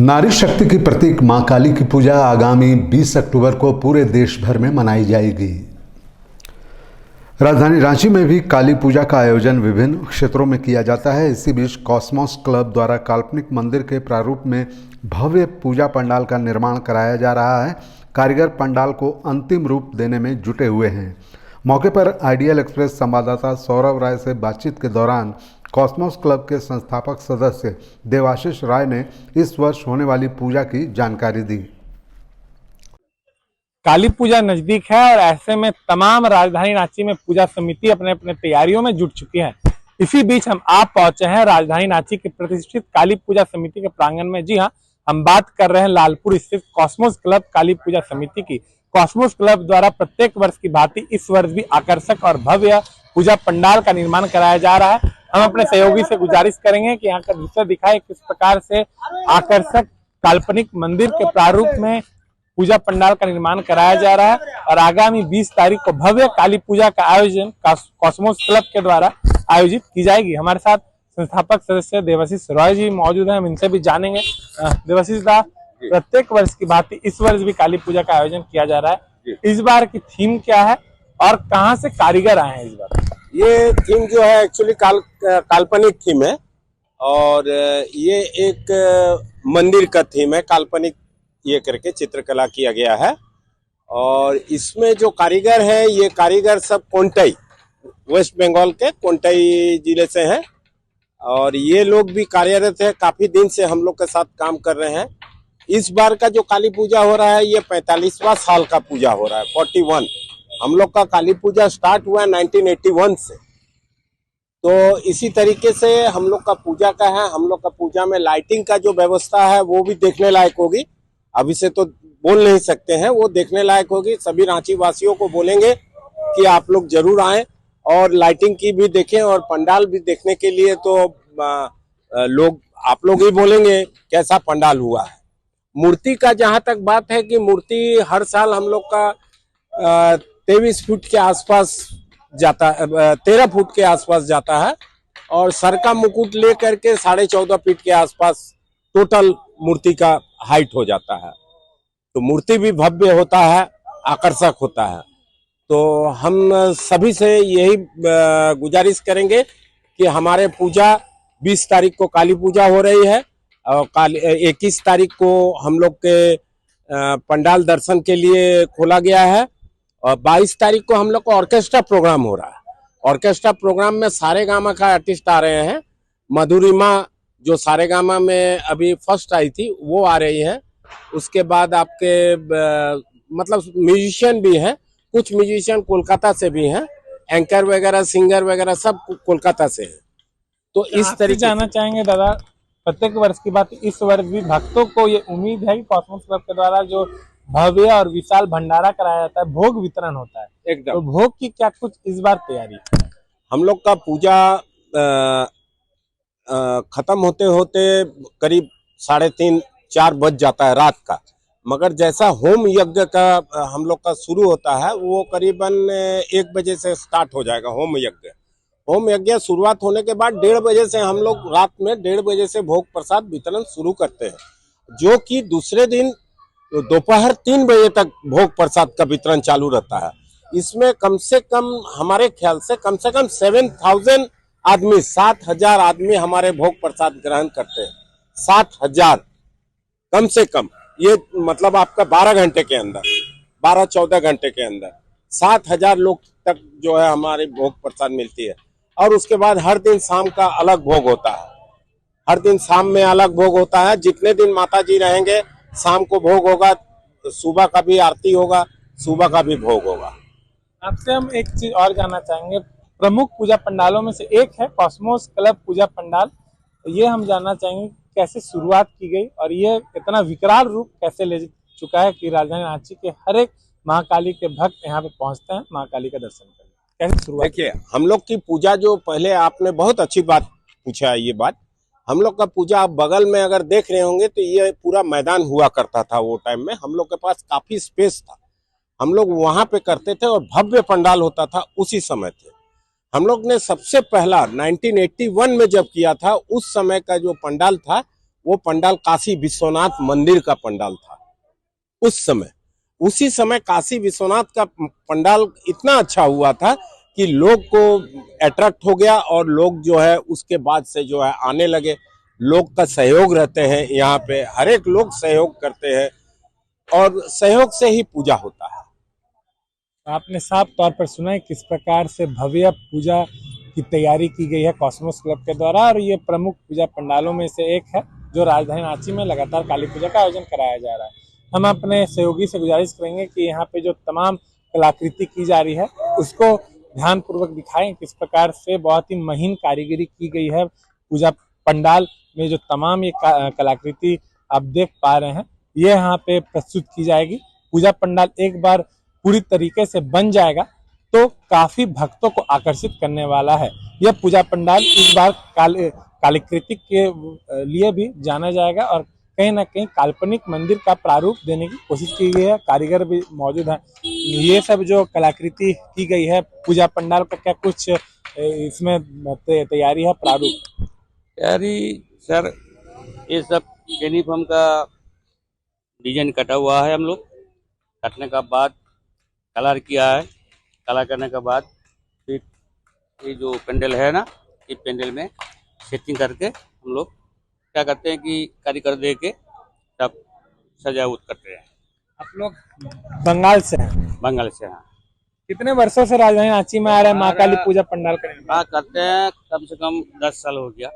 नारी शक्ति की प्रतीक मां काली की पूजा आगामी 20 अक्टूबर को पूरे देश भर में मनाई जाएगी। राजधानी रांची में भी काली पूजा का आयोजन विभिन्न क्षेत्रों में किया जाता है। इसी बीच कॉस्मोस क्लब द्वारा काल्पनिक मंदिर के प्रारूप में भव्य पूजा पंडाल का निर्माण कराया जा रहा है। कारीगर पंडाल को अंतिम रूप देने में जुटे हुए हैं। मौके पर आइडियल एक्सप्रेस संवाददाता सौरभ राय से बातचीत के दौरान कॉस्मोस क्लब के संस्थापक सदस्य देवाशीष राय ने इस वर्ष होने वाली पूजा की जानकारी दी। काली पूजा नजदीक है और ऐसे में तमाम राजधानी रांची में पूजा समिति अपने अपने तैयारियों में जुट चुकी है। इसी बीच हम आप पहुंचे हैं राजधानी रांची के प्रतिष्ठित काली पूजा समिति के प्रांगण में। जी हाँ, हम बात कर रहे हैं लालपुर स्थित कॉस्मोस क्लब काली पूजा समिति की। कॉस्मोस क्लब द्वारा प्रत्येक वर्ष की भांति इस वर्ष भी आकर्षक और भव्य पूजा पंडाल का निर्माण कराया जा रहा है। हम अपने सहयोगी से गुजारिश करेंगे कि यहाँ का दृश्य दिखाए किस प्रकार से आकर्षक काल्पनिक मंदिर के प्रारूप में पूजा पंडाल का निर्माण कराया जा रहा है और आगामी 20 तारीख को भव्य काली पूजा का आयोजन कॉस्मोस क्लब के द्वारा आयोजित की जाएगी। हमारे साथ संस्थापक सदस्य देवाशीष रॉय जी मौजूद हैं, हम इनसे भी जानेंगे। देवाशीष दा, प्रत्येक वर्ष की भांति इस वर्ष भी काली पूजा का आयोजन किया जा रहा है। इस बार की थीम क्या है और कहाँ से कारीगर आए हैं इस बार? ये थीम जो है एक्चुअली काल्पनिक थीम है और ये एक मंदिर का थीम है। काल्पनिक ये करके चित्रकला किया गया है और इसमें जो कारीगर है ये कारीगर सब कोंटाई वेस्ट बंगाल के कोंटाई जिले से हैं और ये लोग भी कार्यरत है। काफी दिन से हम लोग के साथ काम कर रहे हैं। इस बार का जो काली पूजा हो रहा है ये 45वां साल का पूजा हो रहा है। 41 हम लोग का काली पूजा स्टार्ट हुआ है 1981 से। तो इसी तरीके से हम लोग का पूजा का है। हम लोग का पूजा में लाइटिंग का जो व्यवस्था है वो भी देखने लायक होगी। अभी से तो बोल नहीं सकते हैं, वो देखने लायक होगी। सभी रांची वासियों को बोलेंगे कि आप लोग जरूर आएं और लाइटिंग की भी देखें और पंडाल भी देखने के लिए तो आप लोग ही बोलेंगे कैसा पंडाल हुआ है। मूर्ति का जहां तक बात है कि मूर्ति हर साल हम लोग का 23 फुट के आसपास जाता है, 13 फुट के आसपास जाता है और सर का मुकुट ले करके 14.5 फीट के आसपास टोटल मूर्ति का हाइट हो जाता है। तो मूर्ति भी भव्य होता है, आकर्षक होता है। तो हम सभी से यही गुजारिश करेंगे कि हमारे पूजा 20 तारीख को काली पूजा हो रही है और 21 तारीख को हम लोग के पंडाल दर्शन के लिए खोला गया है और 22 तारीख को हम लोग का ऑर्केस्ट्रा प्रोग्राम हो रहा है। ऑर्केस्ट्रा प्रोग्राम में सारेगामा का आर्टिस्ट आ रहे हैं। मधुरिमा जो सारेगामा में अभी फर्स्ट आई थी वो आ रही है। उसके बाद आपके मतलब म्यूजिशियन भी हैं, कुछ म्यूजिशियन कोलकाता से भी हैं, एंकर वगैरह सिंगर वगैरह सब कोलकाता से हैं। तो इस तरीके जानना चाहेंगे दादा, प्रत्येक वर्ष की बात इस वर्ष भी भक्तों को ये उम्मीद है कि कॉस्मोस क्लब के द्वारा जो भव्य और विशाल भंडारा कराया जाता है, भोग वितरण होता है एकदम, तो भोग की क्या कुछ इस बार तैयारी? हम लोग का पूजा खत्म होते होते करीब 3:30-4 बज जाता है रात का। मगर जैसा होम यज्ञ का हम लोग का शुरू होता है वो करीबन 1 बजे से स्टार्ट हो जाएगा। होम यज्ञ शुरुआत होने के बाद 1:30 बजे से हम लोग रात में 1:30 बजे से भोग प्रसाद वितरण शुरू करते हैं, जो कि दूसरे दिन दोपहर 3 बजे तक भोग प्रसाद का वितरण चालू रहता है। इसमें कम से कम हमारे ख्याल से कम 7,000 आदमी, 7,000 आदमी हमारे भोग प्रसाद ग्रहण करते हैं। 7,000 कम से कम, ये मतलब आपका 12 घंटे के अंदर, 12-14 घंटे के अंदर 7,000 लोग तक जो है हमारे भोग प्रसाद मिलती है। और उसके बाद हर दिन शाम का अलग भोग होता है। हर दिन शाम में अलग भोग होता है। जितने दिन माता जी रहेंगे शाम को भोग होगा, सुबह का भी आरती होगा, सुबह का भी भोग होगा। आपसे हम एक चीज और जानना चाहेंगे, प्रमुख पूजा पंडालों में से एक है कॉस्मोस क्लब पूजा पंडाल। ये हम जानना चाहेंगे कैसे शुरुआत की गई और ये इतना विकराल रूप कैसे ले चुका है कि राजधानी रांची के हर एक महाकाली के भक्त यहाँ पे पहुंचते हैं महाकाली का दर्शन करने। कैसे शुरुआत? देखिए, हम लोग की पूजा जो पहले आपने बहुत अच्छी बात पूछा है, ये बात हम लोग का पूजा आप बगल में अगर देख रहे होंगे तो ये पूरा मैदान हुआ करता था। वो टाइम में हम लोग के पास काफी स्पेस था, हम लोग वहां पे करते थे और भव्य पंडाल होता था। उसी समय थे हम लोग ने सबसे पहला 1981 में जब किया था, उस समय का जो पंडाल था वो पंडाल काशी विश्वनाथ मंदिर का पंडाल था उस समय। उसी समय काशी विश्वनाथ का पंडाल इतना अच्छा हुआ था कि लोग को अट्रैक्ट हो गया और लोग जो है उसके बाद से जो है आने लगे। लोग का सहयोग रहते हैं, यहाँ पे हर एक लोग सहयोग करते हैं और सहयोग से ही पूजा होता है। आपने साफ तौर पर सुना है किस प्रकार से भव्य पूजा की तैयारी की गई है कॉस्मोस क्लब के द्वारा, और ये प्रमुख पूजा पंडालों में से एक है जो राजधानी रांची में लगातार काली पूजा का आयोजन कराया जा रहा है। हम अपने सहयोगी से गुजारिश करेंगे कि यहाँ पे जो तमाम कलाकृति की जा रही है उसको ध्यानपूर्वक दिखाएं, किस प्रकार से बहुत ही महीन कारीगरी की गई है। पूजा पंडाल में जो तमाम ये कलाकृति आप देख पा रहे हैं ये यहाँ पे प्रस्तुत की जाएगी। पूजा पंडाल एक बार पूरी तरीके से बन जाएगा तो काफी भक्तों को आकर्षित करने वाला है। यह पूजा पंडाल इस बार कलाकृति के लिए भी जाना जाएगा और कहीं ना कहीं काल्पनिक मंदिर का प्रारूप देने की कोशिश की गई है। कारीगर भी मौजूद हैं। ये सब जो कलाकृति की गई है पूजा पंडाल का, क्या कुछ इसमें तैयारी है, प्रारूप तैयारी? सर ये सब यूनिफॉर्म का डिजाइन कटा हुआ है, हम लोग कटने का बाद कलर किया है। कलर करने के बाद फिर ये जो पेंडल है ना, ये पेंडल में सेटिंग करके हम लोग क्या करते हैं कि कारीगर दे के सब सजावट करते हैं। आप लोग बंगाल से हैं? बंगाल से। हाँ। कितने वर्षों से राजधानी रांची में आ रहे हैं माँ काली पूजा पंडाल करेंगे? हाँ, करते हैं, कम से कम 10 साल हो गया।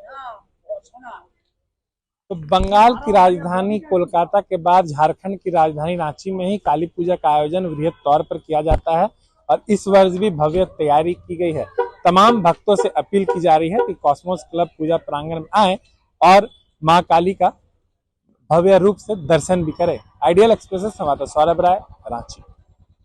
तो बंगाल की राजधानी कोलकाता के बाद झारखंड की राजधानी रांची में ही काली पूजा का आयोजन वृहद तौर पर किया जाता है और इस वर्ष भी भव्य तैयारी की गई है। तमाम भक्तों से अपील की जा रही है कि कॉस्मोस क्लब पूजा प्रांगण में आए और मां काली का भव्य रूप से दर्शन भी करें। आइडियल एक्सप्रेस से संवाददाता सौरभ राय, रांची।